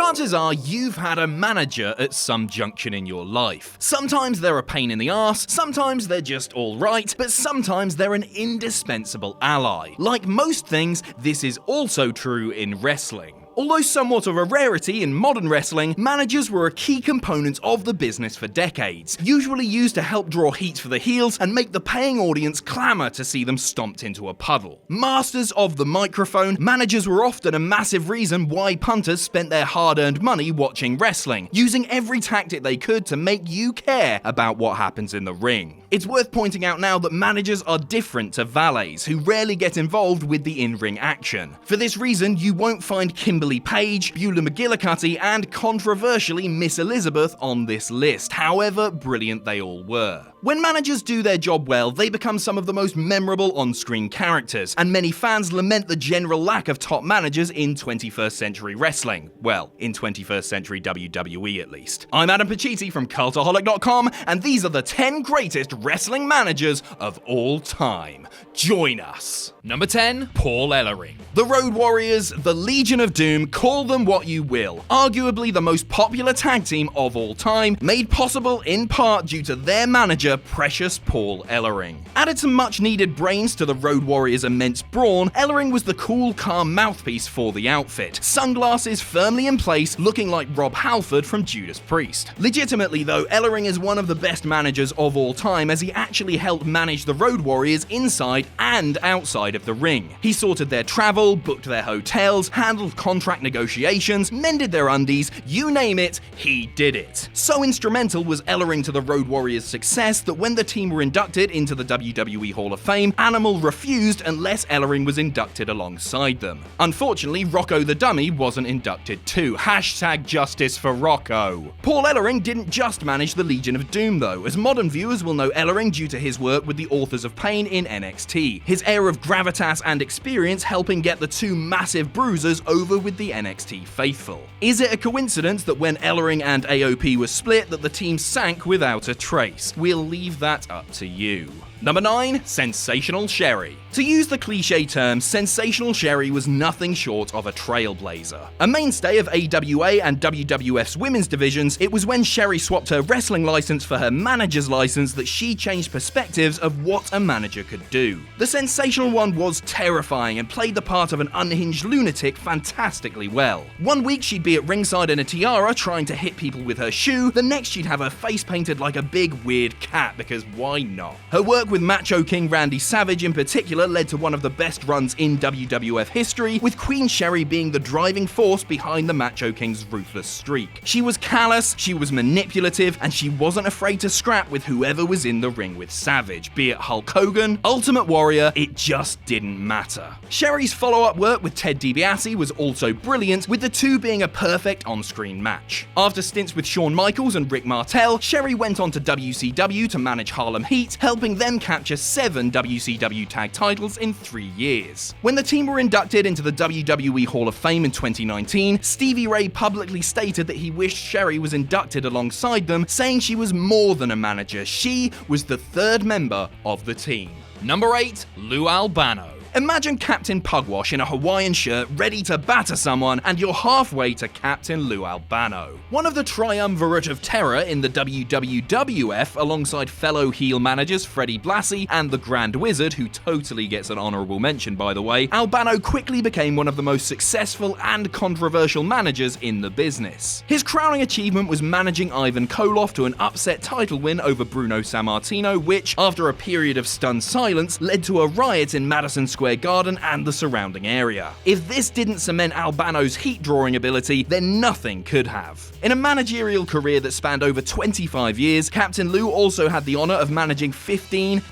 Chances are you've had a manager at some junction in your life. Sometimes they're a pain in the arse, sometimes they're just alright, but sometimes they're an indispensable ally. Like most things, this is also true in wrestling. Although somewhat of a rarity in modern wrestling, managers were a key component of the business for decades, usually used to help draw heat for the heels and make the paying audience clamour to see them stomped into a puddle. Masters of the microphone, managers were often a massive reason why punters spent their hard-earned money watching wrestling, using every tactic they could to make you care about what happens in the ring. It's worth pointing out now that managers are different to valets, who rarely get involved with the in-ring action. For this reason, you won't find Kimberly Page, Beulah McGillicuddy, and controversially Miss Elizabeth on this list, however brilliant they all were. When managers do their job well, they become some of the most memorable on-screen characters, and many fans lament the general lack of top managers in 21st century wrestling. Well, in 21st century WWE at least. I'm Adam Pacitti from Cultaholic.com, and these are the 10 greatest wrestling managers of all time. Join us. Number 10, Paul Ellering. The Road Warriors, the Legion of Doom, call them what you will. Arguably the most popular tag team of all time, made possible in part due to their manager, Precious Paul Ellering. Added some much needed brains to the Road Warriors' immense brawn, Ellering was the cool, calm mouthpiece for the outfit. Sunglasses firmly in place, looking like Rob Halford from Judas Priest. Legitimately though, Ellering is one of the best managers of all time, as he actually helped manage the Road Warriors inside and outside of the ring. He sorted their travel, booked their hotels, handled contract negotiations, mended their undies, you name it, he did it. So instrumental was Ellering to the Road Warriors' success that when the team were inducted into the WWE Hall of Fame, Animal refused unless Ellering was inducted alongside them. Unfortunately, Rocco the Dummy wasn't inducted too. Hashtag justice for Rocco. Paul Ellering didn't just manage the Legion of Doom though, as modern viewers will know Ellering due to his work with the Authors of Pain in NXT. His air of gravitas and experience helping get the two massive bruisers over with the NXT faithful. Is it a coincidence that when Ellering and AOP were split that the team sank without a trace? We'll leave that up to you. Number 9, Sensational Sherri. To use the cliche term, Sensational Sherri was nothing short of a trailblazer. A mainstay of AWA and WWF's women's divisions, it was when Sherri swapped her wrestling license for her manager's license that she changed perspectives of what a manager could do. The Sensational One was terrifying and played the part of an unhinged lunatic fantastically well. One week she'd be at ringside in a tiara trying to hit people with her shoe, the next she'd have her face painted like a big weird cat, because why not? Her work with Macho King Randy Savage in particular led to one of the best runs in WWF history, with Queen Sherri being the driving force behind the Macho King's ruthless streak. She was callous, she was manipulative, and she wasn't afraid to scrap with whoever was in the ring with Savage, be it Hulk Hogan, Ultimate Warrior, it just didn't matter. Sherri's follow-up work with Ted DiBiase was also brilliant, with the two being a perfect on-screen match. After stints with Shawn Michaels and Rick Martel, Sherri went on to WCW to manage Harlem Heat, helping them capture 7 WCW tag titles in 3 years. When the team were inducted into the WWE Hall of Fame in 2019, Stevie Ray publicly stated that he wished Sherri was inducted alongside them, saying she was more than a manager, she was the third member of the team. Number 8, Lou Albano. Imagine Captain Pugwash in a Hawaiian shirt ready to batter someone, and you're halfway to Captain Lou Albano. One of the triumvirate of terror in the WWF, alongside fellow heel managers Freddie Blassie and the Grand Wizard, who totally gets an honourable mention by the way, Albano quickly became one of the most successful and controversial managers in the business. His crowning achievement was managing Ivan Koloff to an upset title win over Bruno Sammartino, which, after a period of stunned silence, led to a riot in Madison Square Garden and the surrounding area. If this didn't cement Albano's heat-drawing ability, then nothing could have. In a managerial career that spanned over 25 years, Captain Lou also had the honor of managing 15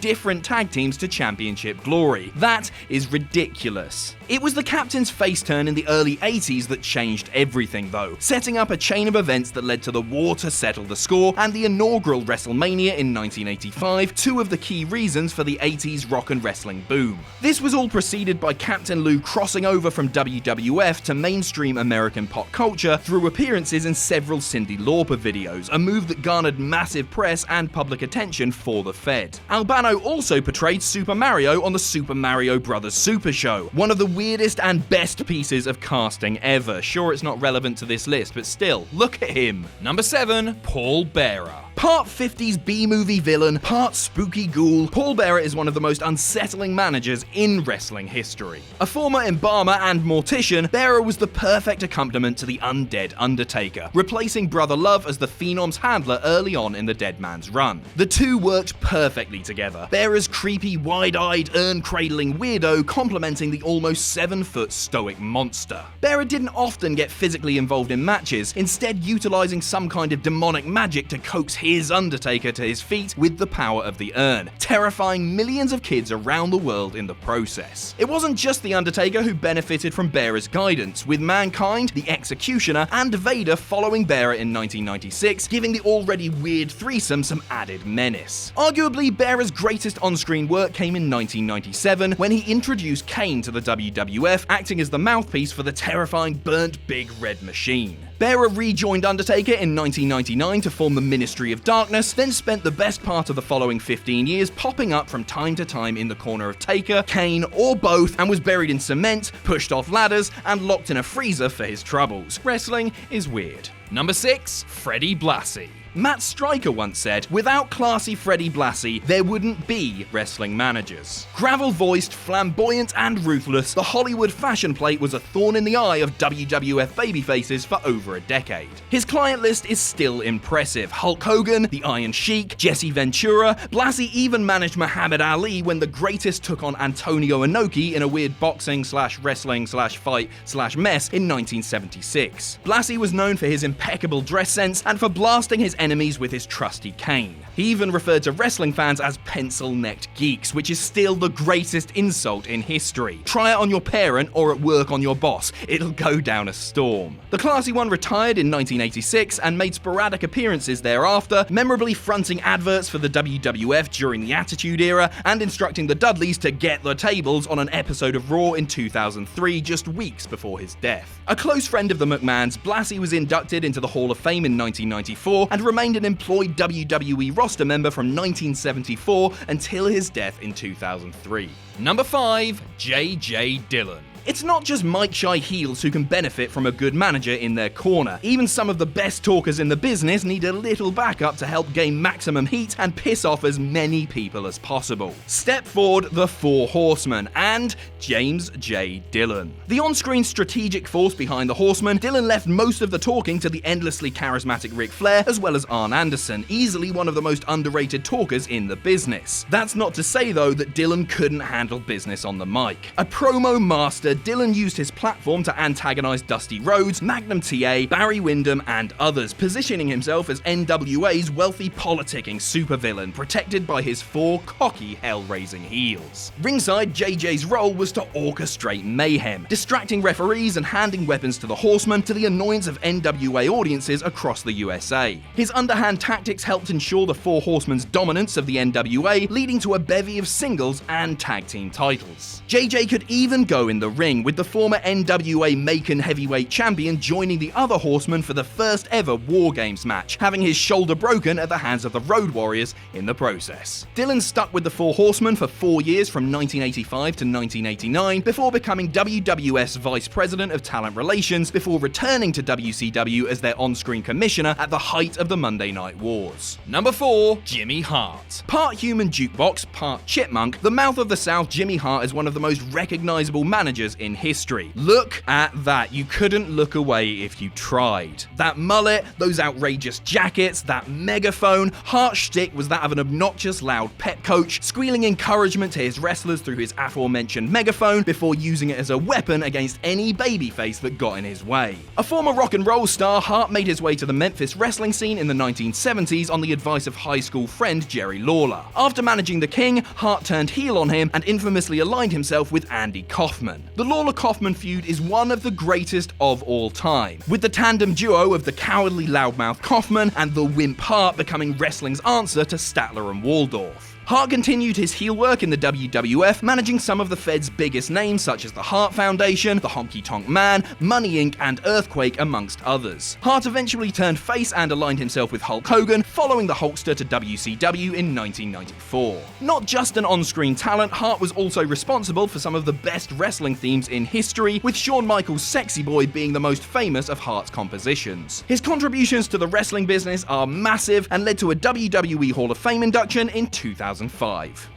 different tag teams to championship glory. That is ridiculous. It was the captain's face turn in the early 80s that changed everything though, setting up a chain of events that led to the war to settle the score and the inaugural WrestleMania in 1985, two of the key reasons for the 80s rock and wrestling boom. This was all preceded by Captain Lou crossing over from WWF to mainstream American pop culture through appearances in several Cyndi Lauper videos, a move that garnered massive press and public attention for the Fed. Albano also portrayed Super Mario on the Super Mario Bros. Super Show, one of the weirdest and best pieces of casting ever. Sure, it's not relevant to this list, but still, look at him. Number 7, Paul Bearer. Part 50s B-movie villain, part spooky ghoul, Paul Bearer is one of the most unsettling managers in wrestling history. A former embalmer and mortician, Bearer was the perfect accompaniment to the undead Undertaker, replacing Brother Love as the Phenom's handler early on in the Dead Man's run. The two worked perfectly together, Bearer's creepy, wide-eyed, urn-cradling weirdo complementing the almost 7-foot stoic monster. Bearer didn't often get physically involved in matches, instead utilizing some kind of demonic magic to coax his Undertaker to his feet with the power of the urn, terrifying millions of kids around the world in the process. It wasn't just the Undertaker who benefited from Bearer's guidance, with Mankind, the Executioner, and Vader following Bearer in 1996, giving the already weird threesome some added menace. Arguably, Bearer's greatest on-screen work came in 1997, when he introduced Kane to the WWF, acting as the mouthpiece for the terrifying burnt big red machine. Bearer rejoined Undertaker in 1999 to form the Ministry of Darkness, then spent the best part of the following 15 years popping up from time to time in the corner of Taker, Kane, or both, and was buried in cement, pushed off ladders, and locked in a freezer for his troubles. Wrestling is weird. Number 6, Freddie Blassie. Matt Stryker once said, "Without classy Freddie Blassie, there wouldn't be wrestling managers." Gravel-voiced, flamboyant, and ruthless, the Hollywood fashion plate was a thorn in the eye of WWF babyfaces for over a decade. His client list is still impressive. Hulk Hogan, the Iron Sheik, Jesse Ventura, Blassie even managed Muhammad Ali when the greatest took on Antonio Inoki in a weird boxing/wrestling/fight/mess in 1976. Blassie was known for his impeccable dress sense and for blasting his enemies with his trusty cane. He even referred to wrestling fans as pencil-necked geeks, which is still the greatest insult in history. Try it on your parent or at work on your boss. It'll go down a storm. The classy one retired in 1986 and made sporadic appearances thereafter, memorably fronting adverts for the WWF during the Attitude Era and instructing the Dudleys to get the tables on an episode of Raw in 2003, just weeks before his death. A close friend of the McMahons, Blassie was inducted into the Hall of Fame in 1994 and remained an employed WWE roster member from 1974 until his death in 2003. Number 5, J.J. Dillon. It's not just mic-shy heels who can benefit from a good manager in their corner. Even some of the best talkers in the business need a little backup to help gain maximum heat and piss off as many people as possible. Step forward the Four Horsemen and James J. Dillon. The on-screen strategic force behind the Horsemen, Dillon left most of the talking to the endlessly charismatic Ric Flair as well as Arn Anderson, easily one of the most underrated talkers in the business. That's not to say though that Dillon couldn't handle business on the mic. A promo master, Dillon used his platform to antagonize Dusty Rhodes, Magnum TA, Barry Windham, and others, positioning himself as NWA's wealthy politicking supervillain, protected by his 4 cocky, hell-raising heels. Ringside, JJ's role was to orchestrate mayhem, distracting referees and handing weapons to the Horsemen to the annoyance of NWA audiences across the USA. His underhand tactics helped ensure the Four Horsemen's dominance of the NWA, leading to a bevy of singles and tag team titles. JJ could even go in the ring, with the former NWA Macon heavyweight champion joining the other Horsemen for the first ever War Games match, having his shoulder broken at the hands of the Road Warriors in the process. Dillon stuck with the Four Horsemen for 4 years from 1985 to 1989, before becoming WWF's Vice President of Talent Relations, before returning to WCW as their on-screen commissioner at the height of the Monday Night Wars. Number 4, Jimmy Hart. Part human jukebox, part chipmunk, the mouth of the South, Jimmy Hart is one of the most recognizable managers in history. Look at that. You couldn't look away if you tried. That mullet, those outrageous jackets, that megaphone. Hart's shtick was that of an obnoxious loud pep coach, squealing encouragement to his wrestlers through his aforementioned megaphone before using it as a weapon against any babyface that got in his way. A former rock and roll star, Hart made his way to the Memphis wrestling scene in the 1970s on the advice of high school friend Jerry Lawler. After managing the King, Hart turned heel on him and infamously aligned himself with Andy Kaufman. The Lawler-Kaufman feud is one of the greatest of all time, with the tandem duo of the cowardly loudmouth Kaufman and the wimp Hart becoming wrestling's answer to Statler and Waldorf. Hart continued his heel work in the WWF, managing some of the Fed's biggest names such as the Hart Foundation, the Honky Tonk Man, Money Inc. and Earthquake, amongst others. Hart eventually turned face and aligned himself with Hulk Hogan, following the Hulkster to WCW in 1994. Not just an on-screen talent, Hart was also responsible for some of the best wrestling themes in history, with Shawn Michaels' Sexy Boy being the most famous of Hart's compositions. His contributions to the wrestling business are massive and led to a WWE Hall of Fame induction in 2005.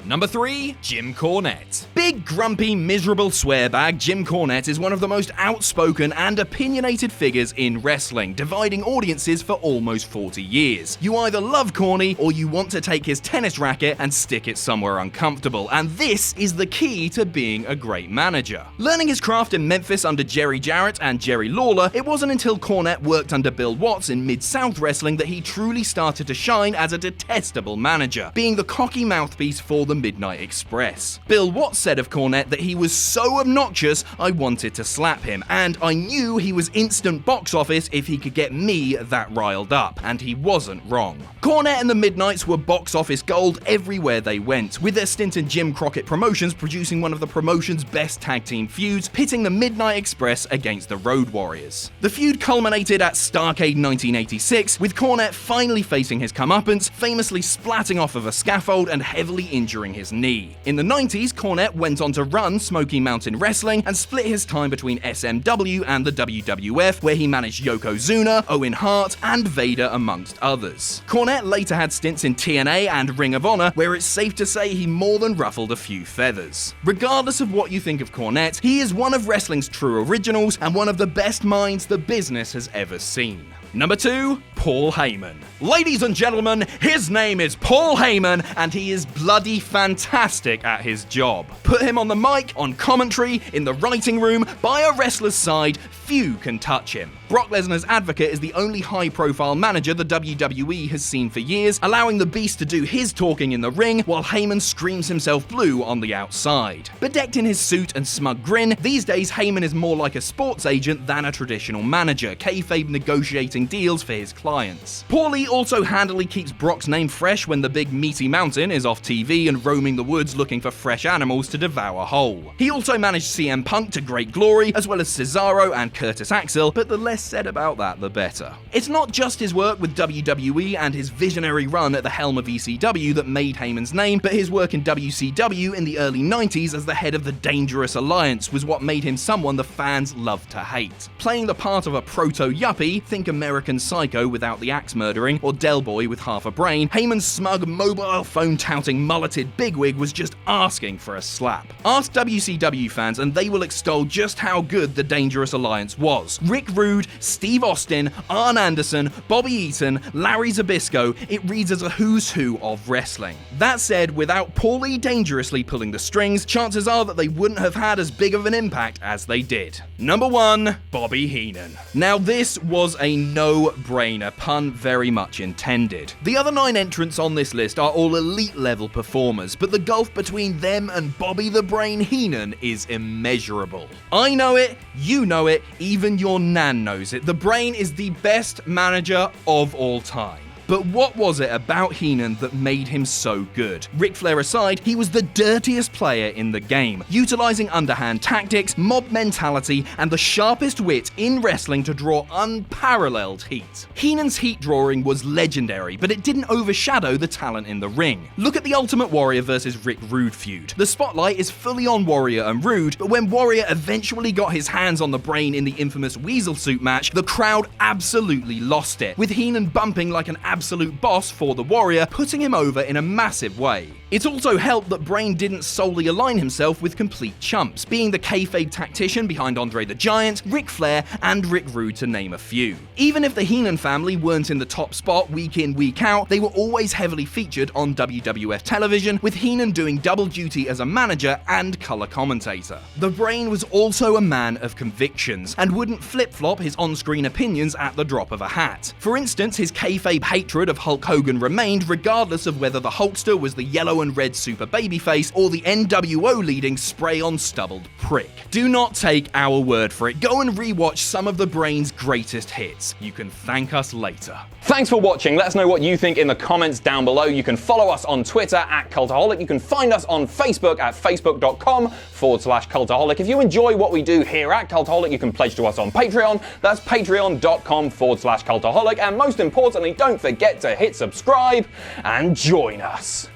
Number 3, Jim Cornette. Big, grumpy, miserable swearbag, Jim Cornette is one of the most outspoken and opinionated figures in wrestling, dividing audiences for almost 40 years. You either love Corny or you want to take his tennis racket and stick it somewhere uncomfortable, and this is the key to being a great manager. Learning his craft in Memphis under Jerry Jarrett and Jerry Lawler, it wasn't until Cornette worked under Bill Watts in Mid-South Wrestling that he truly started to shine as a detestable manager, being the cocky mouthpiece for the Midnight Express. Bill Watts said of Cornette that he was so obnoxious I wanted to slap him, and I knew he was instant box office if he could get me that riled up, and he wasn't wrong. Cornette and the Midnights were box office gold everywhere they went, with their stint in Jim Crockett Promotions producing one of the promotion's best tag team feuds, pitting the Midnight Express against the Road Warriors. The feud culminated at Starrcade 1986, with Cornette finally facing his comeuppance, famously splatting off of a scaffold and heavily injuring his knee. In the 90s, Cornette went on to run Smoky Mountain Wrestling and split his time between SMW and the WWF, where he managed Yokozuna, Owen Hart, and Vader, amongst others. Cornette later had stints in TNA and Ring of Honor, where it's safe to say he more than ruffled a few feathers. Regardless of what you think of Cornette, he is one of wrestling's true originals and one of the best minds the business has ever seen. Number 2, Paul Heyman. Ladies and gentlemen, his name is Paul Heyman, and he is bloody fantastic at his job. Put him on the mic, on commentary, in the writing room, by a wrestler's side, few can touch him. Brock Lesnar's advocate is the only high-profile manager the WWE has seen for years, allowing the Beast to do his talking in the ring while Heyman screams himself blue on the outside. Bedecked in his suit and smug grin, these days Heyman is more like a sports agent than a traditional manager, kayfabe negotiating deals for his clients. Paulie also handily keeps Brock's name fresh when the big meaty mountain is off TV and roaming the woods looking for fresh animals to devour whole. He also managed CM Punk to great glory, as well as Cesaro and Curtis Axel, but the less said about that, the better. It's not just his work with WWE and his visionary run at the helm of ECW that made Heyman's name, but his work in WCW in the early 90s as the head of the Dangerous Alliance was what made him someone the fans loved to hate. Playing the part of a proto-yuppie, think American Psycho without the axe murdering, or Del Boy with half a brain, Heyman's smug, mobile phone-touting, mulleted bigwig was just asking for a slap. Ask WCW fans and they will extol just how good the Dangerous Alliance was. Rick Rude, Steve Austin, Arn Anderson, Bobby Eaton, Larry Zbyszko, it reads as a who's who of wrestling. That said, without Paulie dangerously pulling the strings, chances are that they wouldn't have had as big of an impact as they did. Number 1, Bobby Heenan. Now this was a no-brainer, pun very much intended. The other 9 entrants on this list are all elite level performers, but the gulf between them and Bobby the Brain Heenan is immeasurable. I know it, you know it, even your nan knows it. The Brain is the best manager of all time. But what was it about Heenan that made him so good? Ric Flair aside, he was the dirtiest player in the game, utilizing underhand tactics, mob mentality, and the sharpest wit in wrestling to draw unparalleled heat. Heenan's heat drawing was legendary, but it didn't overshadow the talent in the ring. Look at the Ultimate Warrior versus Rick Rude feud. The spotlight is fully on Warrior and Rude, but when Warrior eventually got his hands on the Brain in the infamous Weasel Suit match, the crowd absolutely lost it, with Heenan bumping like an absolute boss for the Warrior, putting him over in a massive way. It also helped that Brain didn't solely align himself with complete chumps, being the kayfabe tactician behind Andre the Giant, Ric Flair, and Rick Rude to name a few. Even if the Heenan family weren't in the top spot week in, week out, they were always heavily featured on WWF television, with Heenan doing double duty as a manager and color commentator. The Brain was also a man of convictions, and wouldn't flip-flop his on-screen opinions at the drop of a hat. For instance, his kayfabe hate hatred of Hulk Hogan remained regardless of whether the Hulkster was the yellow and red super babyface or the NWO leading spray-on stubbled prick. Do not take our word for it. Go and rewatch some of the Brain's greatest hits. You can thank us later. Thanks for watching. Let us know what you think in the comments down below. You can follow us on Twitter at Cultaholic. You can find us on Facebook at facebook.com/Cultaholic. If you enjoy what we do here at Cultaholic, you can pledge to us on Patreon. That's patreon.com/Cultaholic. And most importantly, don't forget to hit subscribe and join us.